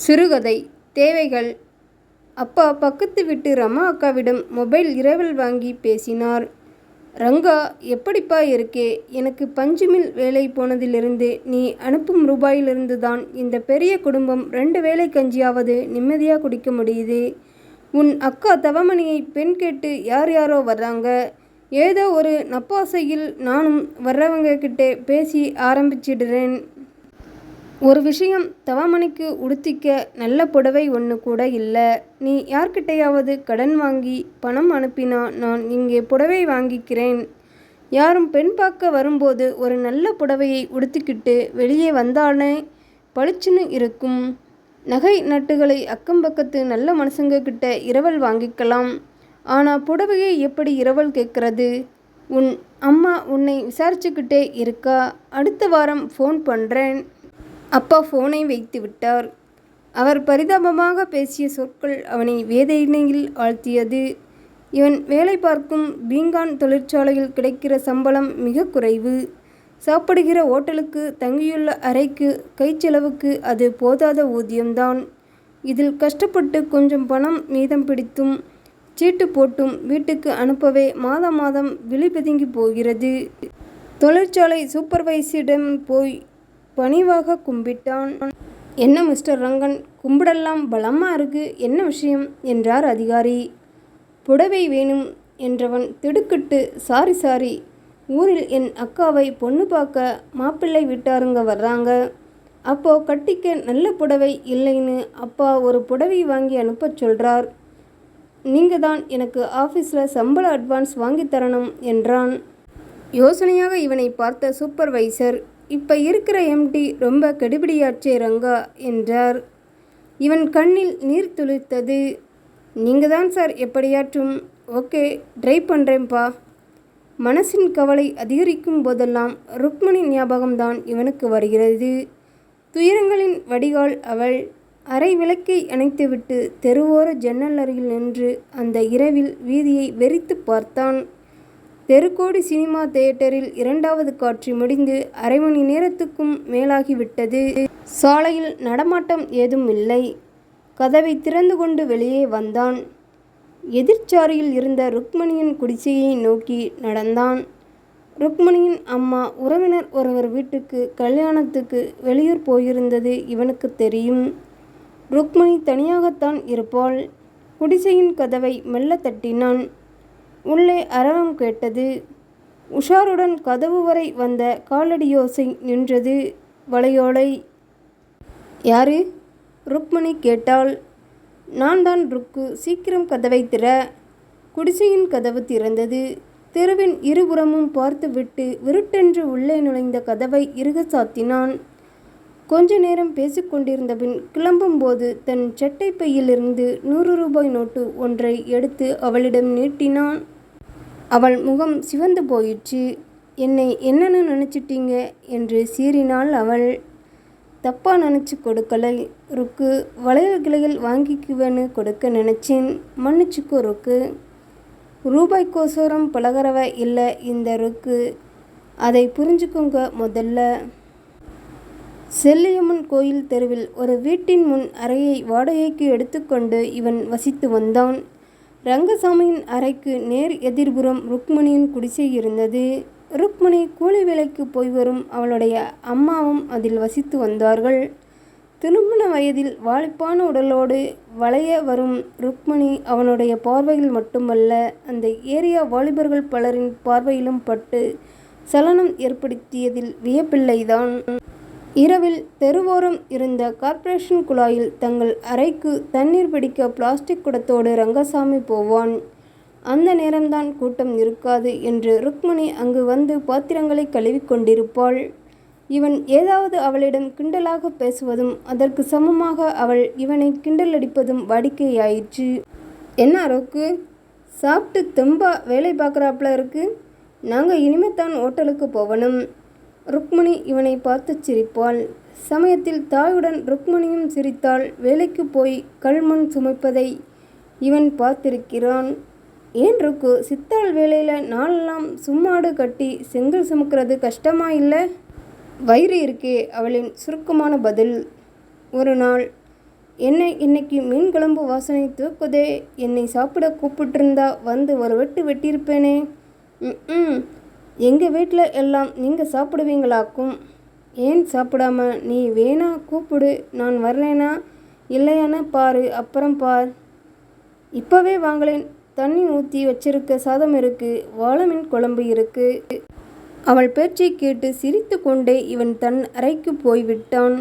சிறுகதை. தேவைகள். அப்பா பக்கத்து வீட்டு ரமா அக்காவிடம் மொபைல் இரவல் வாங்கி பேசினார். ரங்கா, எப்படிப்பா இருக்கே? எனக்கு பஞ்சுமில் வேலை போனதிலிருந்து நீ அனுப்பும் ரூபாயிலிருந்து தான் இந்த பெரிய குடும்பம் 2 வேளை கஞ்சியாவது நிம்மதியாக குடிக்க முடியுது. உன் அக்கா தவமணியை பெண் கேட்டு யார் யாரோ வர்றாங்க. ஏதோ ஒரு நப்பாசையில் நானும் வர்றவங்க கிட்டே பேசி ஆரம்பிச்சிடுறேன். ஒரு விஷயம், தவமணிக்கு உடுத்திக்க நல்ல புடவை ஒன்று கூட இல்லை. நீ யார்கிட்டையாவது கடன் வாங்கி பணம் அனுப்பினா நான் இங்கே புடவை வாங்கிக்கிறேன். யாரும் பெண் பார்க்க வரும்போது ஒரு நல்ல புடவையை உடுத்திக்கிட்டு வெளியே வந்தாலே பளிச்சுன்னு இருக்கும். நகை நட்டுகளை அக்கம் பக்கத்து நல்ல மனுஷங்க கிட்ட இரவல் வாங்கிக்கலாம். ஆனால் புடவையை எப்படி இரவல் கேட்கறது? உன் அம்மா உன்னை விசாரிச்சுக்கிட்டே இருக்கா. அடுத்த வாரம் ஃபோன் பண்ணுறேன். அப்பா ஃபோனை வைத்து விட்டார். அவர் பரிதாபமாக பேசிய சொற்கள் அவனை வேதனையில் ஆழ்த்தியது. இவன் வேலை பார்க்கும் பீங்கான் தொழிற்சாலையில் கிடைக்கிற சம்பளம் மிக குறைவு. சாப்பிடுகிற ஓட்டலுக்கு, தங்கியுள்ள அறைக்கு, கைச்செலவுக்கு அது போதாத ஊதியம்தான். இதில் கஷ்டப்பட்டு கொஞ்சம் பணம் மீதம் பிடித்தும் சீட்டு போட்டும் வீட்டுக்கு அனுப்பவே மாதம் மாதம் விழி பிதுங்கி போகிறது. தொழிற்சாலை சூப்பர்வைசரிடம் போய் பணிவாக கும்பிட்டான். என்ன மிஸ்டர் ரங்கன், கும்பிடெல்லாம் பலமாக இருக்கு, என்ன விஷயம் என்றார் அதிகாரி. புடவை வேணும் என்றவன் திடுக்கிட்டு, சாரி, ஊரில் என் அக்காவை பொண்ணு பார்க்க மாப்பிள்ளை வீட்டாருங்க வர்றாங்க. அப்போ கட்டிக்க நல்ல புடவை இல்லைன்னு அப்பா ஒரு புடவை வாங்கி அனுப்ப சொல்கிறார். நீங்கள் தான் எனக்கு ஆஃபீஸில் சம்பள அட்வான்ஸ் வாங்கி தரணும் என்றான். யோசனையாக இவனை பார்த்த சூப்பர்வைசர், இப்போ இருக்கிற எம்டி ரொம்ப கெடுபிடியாச்சே ரங்கா என்றார். இவன் கண்ணில் நீர் துளிர்த்தது. நீங்கள் தான் சார் எப்படியாற்றும். ஓகே, ட்ரை பண்ணுறேன்ப்பா. மனசின் கவலை அதிகரிக்கும் போதெல்லாம் ருக்மணி ஞாபகம்தான் இவனுக்கு வருகிறது. துயரங்களின் வடிகால் அவள். அரை விளக்கை அணைத்துவிட்டு தெருவோர ஜன்னல் அருகில் நின்று அந்த இரவில் வீதியை வெறித்து பார்த்தான். தெருக்கோடி சினிமா தியேட்டரில் 2வது காட்சி முடிந்து அரை மணி நேரத்துக்கும் மேலாகிவிட்டது. சாலையில் நடமாட்டம் ஏதும் இல்லை. கதவை திறந்து கொண்டு வெளியே வந்தான். எதிர்ச்சாரியில் இருந்த ருக்மணியின் குடிசையை நோக்கி நடந்தான். ருக்மணியின் அம்மா உறவினர் ஒருவர் வீட்டுக்கு கல்யாணத்துக்கு வெளியூர் போயிருந்தது இவனுக்கு தெரியும். ருக்மணி தனியாகத்தான் இருப்பாள். குடிசையின் கதவை மெல்ல தட்டினான். உள்ளே அரவம் கேட்டது. உஷாருடன் கதவு வரை வந்த காலடியோசை நின்றது. வளையோலை. யாரு? ருக்மணி கேட்டாள். நான் தான் ருக்கு, சீக்கிரம் கதவை திற. குடிசையின் கதவு திறந்தது. தெருவின் இருபுறமும் பார்த்துவிட்டு விருட்டென்று உள்ளே நுழைந்த கதவை இறுக சாத்தினான். கொஞ்ச நேரம் பேசிக்கொண்டிருந்த பின் கிளம்பும்போது தன் சட்டை பையிலிருந்து 100 ரூபாய் நோட்டு ஒன்றை எடுத்து அவளிடம் நீட்டினான். அவள் முகம் சிவந்து போயிற்று. என்னை என்னன்னு நினச்சிட்டீங்க என்று சீறினாள் அவள். தப்பா நினச்சி கொடுக்கலை ருக்கு, வளையல் கிளைகள் வாங்கிக்குவேன்னு கொடுக்க நினச்சேன், மன்னிச்சுக்கோ ருக்கு. ரூபாய்க்கோசரம் பழகிறவ இல்லை இந்த ருக்கு, அதை புரிஞ்சுக்கோங்க முதல்ல. செல்லியம்மன் கோயில் தெருவில் ஒரு வீட்டின் முன் அறையை வாடகைக்கு எடுத்துக்கொண்டு இவன் வசித்து வந்தான். ரங்கசாமியின் அறைக்கு நேர் எதிர்புறம் ருக்மணியின் குடிசை இருந்தது. ருக்மணி கூலி வேலைக்கு போய் வரும் அவளுடைய அம்மாவும் அதில் வசித்து வந்தார்கள். திருமண வயதில் வாலிப்பான உடலோடு வளைய வரும் ருக்மணி அவனுடைய பார்வையில் மட்டுமல்ல, அந்த ஏரியா வாலிபர்கள் பலரின் பார்வையிலும் பட்டு சலனம் ஏற்படுத்தியதில் வியப்பில்லைதான். இரவில் தெருவோரம் இருந்த கார்ப்பரேஷன் குழாயில் தங்கள் அறைக்கு தண்ணீர் பிடிக்க பிளாஸ்டிக் குடத்தோடு ரங்கசாமி போவான். அந்த நேரம்தான் கூட்டம் இருக்காது என்று ருக்மணி அங்கு வந்து பாத்திரங்களை கழுவிக்கொண்டிருப்பாள். இவன் ஏதாவது அவளிடம் கிண்டலாக பேசுவதும் அதற்கு சமமாக அவள் இவனை கிண்டல் அடிப்பதும் வாடிக்கையாயிற்று. என்ன ருக்கு, சாப்பிட்டு தெம்பா வேலை பார்க்குறாப்புல இருக்கு. நாங்கள் இனிமேத்தான் ஓட்டலுக்கு போகணும். ருக்மணி இவனை பார்த்து சிரிப்பாள். சமயத்தில் தாயுடன் ருக்மணியும் சிரித்தாள். வேலைக்கு போய் கல்மண் சுமைப்பதை இவன் பார்த்திருக்கிறான். ஏன் ருக்கு, சித்தாள் வேலையில் நாளெல்லாம் சும்மாடு கட்டி செங்கல் சுமக்கிறது கஷ்டமா இல்லை? வயிறு இருக்கே அவளின் சுருக்கமான பதில். ஒரு நாள் என்ன இன்னைக்கு மீன் குழம்பு வாசனை தூக்குதே. என்னை சாப்பிட கூப்பிட்டுருந்தா வந்து ஒரு வெட்டு வெட்டியிருப்பேனே. ம் எங்கள் வீட்டில் எல்லாம் நீங்கள் சாப்பிடுவீங்களாக்கும். ஏன் சாப்பிடாம? நீ வேணா கூப்பிடு, நான் வரலேனா இல்லையான்னு பாரு, அப்புறம் பார். இப்போவே வாங்களேன். தண்ணி ஊற்றி வச்சிருக்க சாதம் இருக்குது, வாழை மீன் குழம்பு இருக்குது. அவள் பேச்சை கேட்டு சிரித்து கொண்டே இவன் தன் அறைக்கு போய்விட்டான்.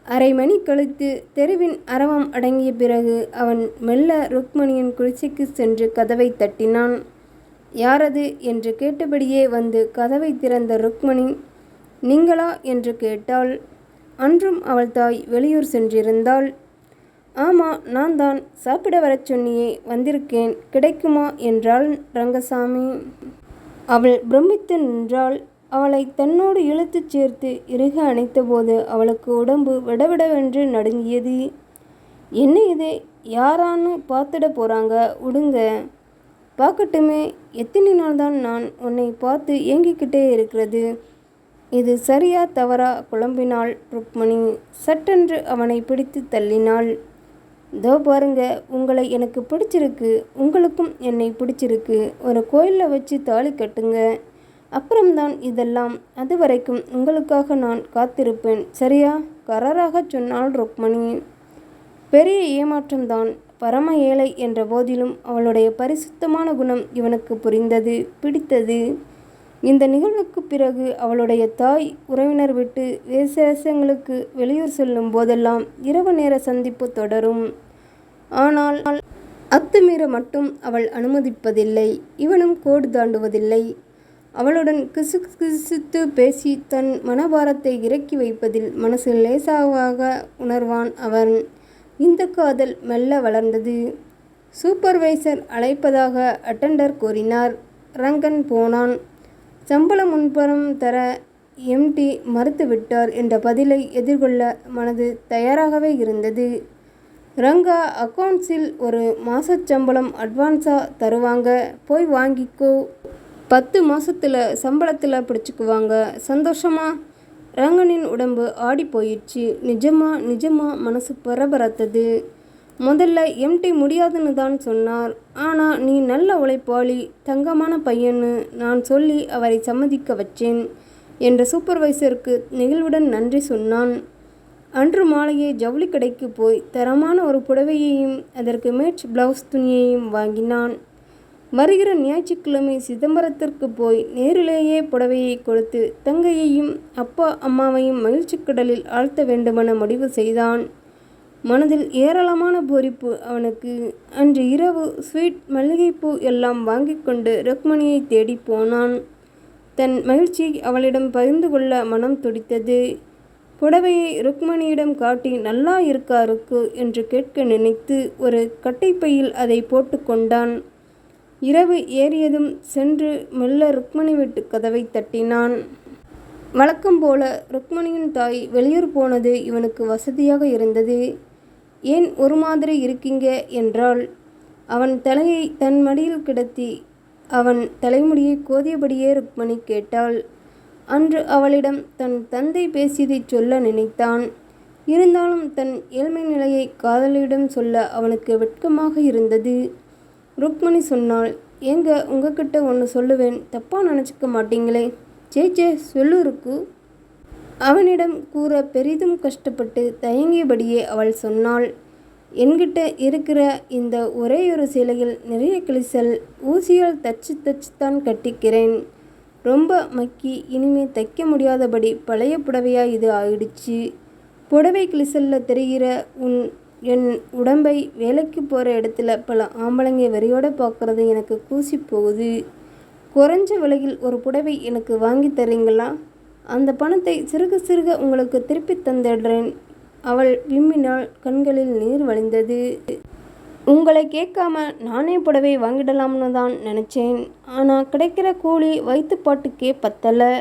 அரை மணி கழித்து தெருவின் அரவம் அடங்கிய பிறகு அவன் மெல்ல ருக்மணியின் குடிசைக்கு சென்று கதவை தட்டினான். யாரது என்று கேட்டபடியே வந்து கதவை திறந்த ருக்மணி, நீங்களா என்று கேட்டாள். அன்றும் அவள் தாய் வெளியூர் சென்றிருந்தாள். ஆமாம், நான் தான். சாப்பிட வரச் சொன்னியே, வந்திருக்கேன், கிடைக்குமா என்றாள் ரங்கசாமி. அவள் பிரமித்து நின்றாள். அவளை தன்னோடு இழுத்துச் சேர்த்து இறுக அணைத்தபோது அவளுக்கு உடம்பு விடவிடவென்று நடுங்கியது. என்ன இது, யாரான்னு பார்த்துட போகிறாங்க, விடுங்க. பார்க்கட்டுமே. எத்தனை நாள் தான் நான் உன்னை பார்த்து ஏங்கிக்கிட்டே இருக்கிறது. இது சரியா தவறா குழம்பினாள் ருக்மணி. சட்டென்று அவனை பிடித்து தள்ளினாள். தோ பாருங்க, உங்களை எனக்கு பிடிச்சிருக்கு, உங்களுக்கும் என்னை பிடிச்சிருக்கு. ஒரு கோயிலில் வச்சு தாலி கட்டுங்க, அப்புறம்தான் இதெல்லாம். அது வரைக்கும் உங்களுக்காக நான் காத்திருப்பேன், சரியா? கராராக சொன்னாள் ருக்மணி. பெரிய ஏமாற்றம்தான். பரம ஏழை என்ற போதிலும் அவளுடைய பரிசுத்தமான குணம் இவனுக்கு புரிந்தது, பிடித்தது. இந்த நிகழ்வுக்கு பிறகு அவளுடைய தாய் உறவினர் விட்டு விசேஷங்களுக்கு வெளியூர் செல்லும் போதெல்லாம் இரவு நேர சந்திப்பு தொடரும். ஆனால் அத்துமீற மட்டும் அவள் அனுமதிப்பதில்லை. இவனும் கோடு தாண்டுவதில்லை. அவளுடன் கிசுகிசுத்து பேசி தன் மனபாரத்தை இறக்கி வைப்பதில் மனசு லேசாக உணர்வான் அவன். இந்த காதல் மெல்ல வளர்ந்தது. சூப்பர்வைசர் அழைப்பதாக அட்டெண்டர் கூறினார். ரங்கன் போனான். சம்பளம் முன்பணம் தர எம்டி மறுத்துவிட்டார் என்ற பதிலை எதிர்கொள்ள மனது தயாராகவே இருந்தது. ரங்கா, அக்கவுண்ட்ஸில் ஒரு மாசச்சம்பளம் அட்வான்ஸாக தருவாங்க, போய் வாங்கிக்கோ. 10 மாசத்துல சம்பளத்தில் பிடிச்சிக்குவாங்க. சந்தோஷமா? ரங்கனின் உடம்பு ஆடி போயிடுச்சு. நிஜமா மனசு பரபரத்தது. முதல்ல எம்டி முடியாதுன்னு தான் சொன்னார். ஆனால் நீ நல்ல உழைப்பாளி, தங்கமான பையன்னு நான் சொல்லி அவரை சம்மதிக்க வச்சேன் என்ற சூப்பர்வைசருக்கு நெகிழ்வுடன் நன்றி சொன்னான். அன்று மாலையே ஜவுளி கடைக்கு போய் தரமான ஒரு புடவையையும் அதற்கு மேட்ச் பிளவுஸ் துணியையும் வாங்கினான். வருகிற ஞாயிற்றுக்கிழமை சிதம்பரத்திற்கு போய் நேரிலேயே புடவையை கொடுத்து தங்கையையும் அப்பா அம்மாவையும் மகிழ்ச்சி கடலில் ஆழ்த்த வேண்டுமென முடிவு செய்தான். மனதில் ஏராளமான பூரிப்பு அவனுக்கு. அன்று இரவு ஸ்வீட், மல்லிகைப்பூ எல்லாம் வாங்கி கொண்டு ருக்மணியை தேடி போனான். தன் மகிழ்ச்சியை அவளிடம் பகிர்ந்து கொள்ள மனம் துடித்தது. புடவையை ருக்மணியிடம் காட்டி நல்லா இருக்கா ருக்கு என்று கேட்க நினைத்து ஒரு கட்டைப்பையில் அதை போட்டு கொண்டான். இரவு ஏறியதும் சென்று மெல்ல ருக்மணி வீட்டு கதவை தட்டினான். வழக்கம் போல ருக்மணியின் தாய் வெளியூர் போனது இவனுக்கு வசதியாக இருந்தது. ஏன் ஒரு மாதிரி இருக்கீங்க என்றாள். அவன் தலையை தன் மடியில் கிடத்தி அவன் தலைமுடியை கோதியபடியே ருக்மணி கேட்டாள். அன்று அவளிடம் தன் தந்தை பேசியதை சொல்ல நினைத்தான். இருந்தாலும் தன் ஏழ்மை நிலையை காதலியிடம் சொல்ல அவனுக்கு வெட்கமாக இருந்தது. ருக்மணி சொன்னாள், ஏங்க உங்ககிட்ட ஒன்று சொல்லுவேன், தப்பாக நினச்சிக்க மாட்டீங்களே? சேச்சே, சொல்லு ருக்கு. அவனிடம் கூற பெரிதும் கஷ்டப்பட்டு தயங்கியபடியே அவள் சொன்னாள். என்கிட்ட இருக்கிற இந்த ஒரேயொரு சேலையில் நிறைய கிழிசல், ஊசியால் தச்சுத்தான் கட்டிக்கிறேன். ரொம்ப மக்கி இனிமே தைக்க முடியாதபடி பழைய புடவையாக இது ஆயிடுச்சு. புடவை கிழிசலில் தெரிகிற என் உடம்பை வேலைக்கு போகிற இடத்துல பல ஆம்பளைங்க வெறியோட பார்க்குறது எனக்கு கூசி போகுது. குறைஞ்ச விலையில் ஒரு புடவை எனக்கு வாங்கி தரீங்களா? அந்த பணத்தை சிறுக சிறுக உங்களுக்கு திருப்பி தந்துடுறேன். அவள் விம்மினாள். கண்களில் நீர் வழிந்தது. உங்களை கேட்காம நானே புடவை வாங்கிடலாம்னு தான் நினச்சேன். ஆனால் கிடைக்கிற கூலி வயிற்றுப்பாட்டுக்கே பத்தலை.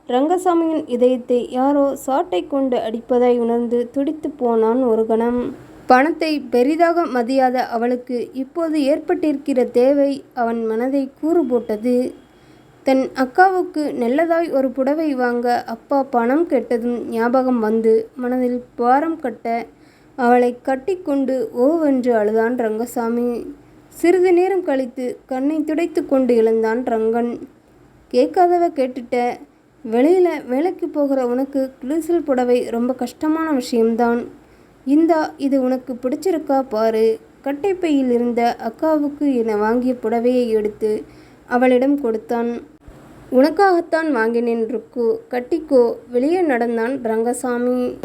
ரங்கசாமியின் இதயத்தை யாரோ சாட்டை கொண்டு அடிப்பதாய் உணர்ந்து துடித்து போனான் ஒரு கணம். பணத்தை பெரிதாக மதியாத அவளுக்கு இப்போது ஏற்பட்டிருக்கிற தேவை அவன் மனதை கூறு போட்டது. தன் அக்காவுக்கு நல்லதாய் ஒரு புடவை வாங்க அப்பா பணம் கேட்டதும் ஞாபகம் வந்து மனதில் பாரம் கட்ட அவளை கட்டிக்கொண்டு ஓவென்று அழுதான் ரங்கசாமி. சிறிது நேரம் கழித்து கண்ணை துடைத்து கொண்டு எழுந்தான் ரங்கன். கேட்காதவ கேட்டுட்ட. வெளியில் வேலைக்கு போகிற உனக்கு கிழிசல் புடவை ரொம்ப கஷ்டமான விஷயம்தான். இந்தா, இது உனக்கு பிடிச்சிருக்கா பாரு. கட்டைப்பையில் இருந்த அக்காவுக்கு என வாங்கிய புடவையை எடுத்து அவளிடம் கொடுத்தான். உனக்காகத்தான் வாங்கினேன் ருக்கு, கட்டிக்கோ. வெளியே நடந்தான் ரங்கசாமி.